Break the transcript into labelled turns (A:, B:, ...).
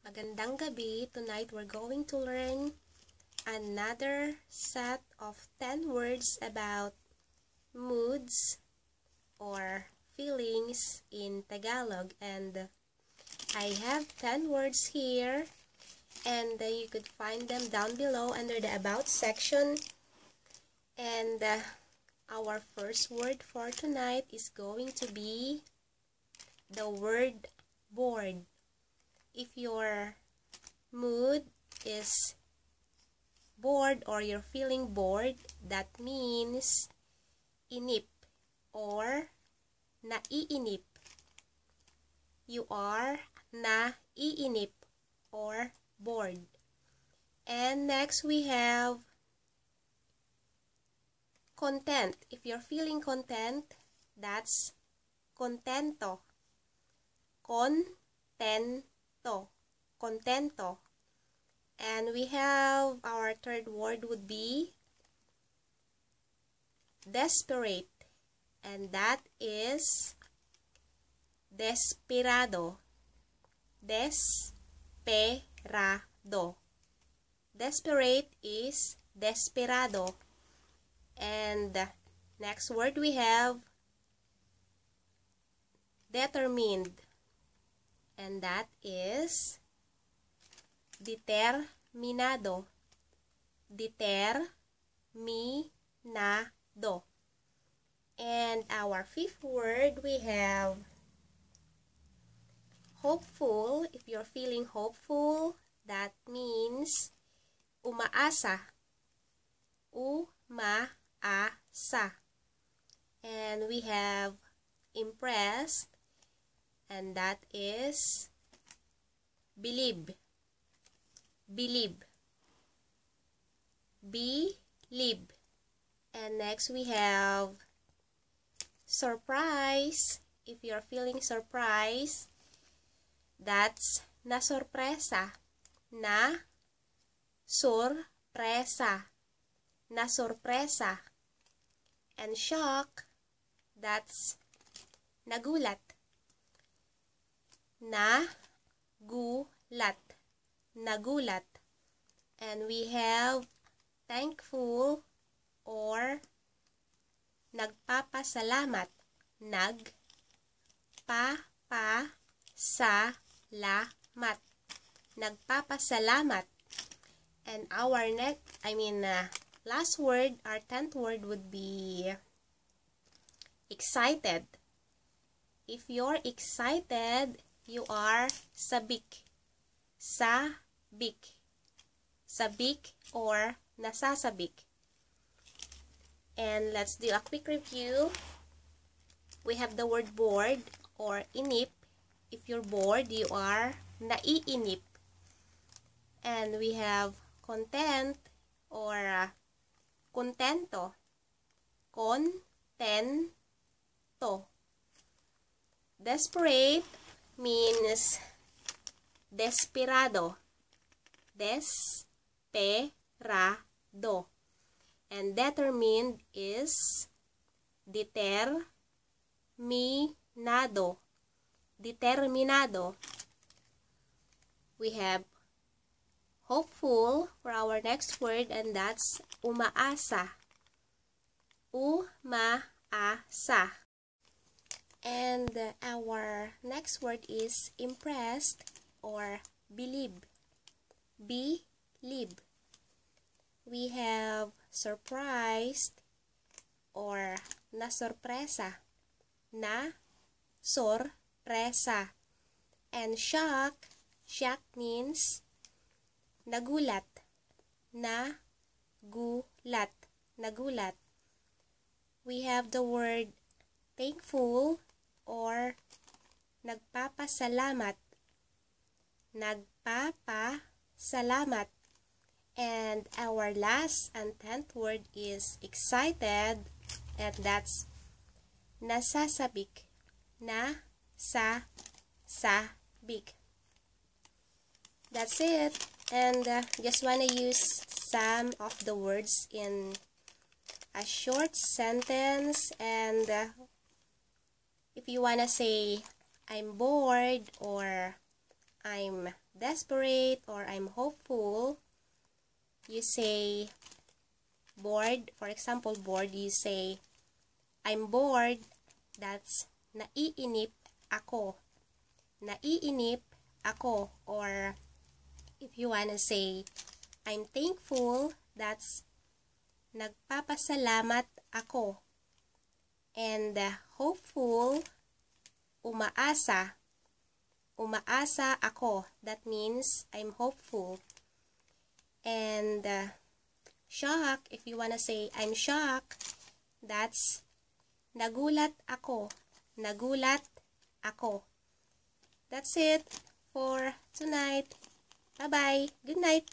A: Magandang gabi. Tonight we're going to learn another set of 10 words about moods or feelings in Tagalog. And I have 10 words here, and you could find them down below under the About section. And our first word for tonight is going to be the word bored. If your mood is bored or you're feeling bored, that means inip or naiinip. You are naiinip or bored. And next we have content. If you're feeling content, that's kuntento. Contento. And we have our third word would be desperate, and that is desperado. Desperate is desperado. And next word we have determined, and that is determinado. And our fifth word we have hopeful. If you're feeling hopeful, that means umaasa. And we have impressed, and that is bilib. And next we have surprise. If you're feeling surprised, that's nasurpresa. Nasurpresa. And shock, that's nagulat. Nagulat. And we have thankful or nagpapasalamat. Nagpapasalamat. And our last word, our 10th word would be excited. If you're excited, you are sabik or nasasabik. And let's do a quick review. We have the word bored or inip. If you're bored, you are naiinip. And we have content or kuntento. Desperate means desperado. And determined is determinado. We have hopeful for our next word, and that's umaasa. And our next word is impressed or bilib. We have surprised or nasurpresa. And shock means nagulat. We have the word thankful or nagpapasalamat. And our last and 10th word is excited, and that's nasasabik. That's it. And just want to use some of the words in a short sentence. And if you want to say I'm bored or I'm desperate or I'm hopeful, you say bored. For example, bored, you say I'm bored. That's naiinip ako. Naiinip ako. Or if you wanna say I'm thankful, that's nagpapasalamat ako. And hopeful, umaasa. Umaasa ako. That means I'm hopeful. And shocked, if you wanna say I'm shocked, that's nagulat ako. Nagulat ako. That's it for tonight. Bye-bye. Good night.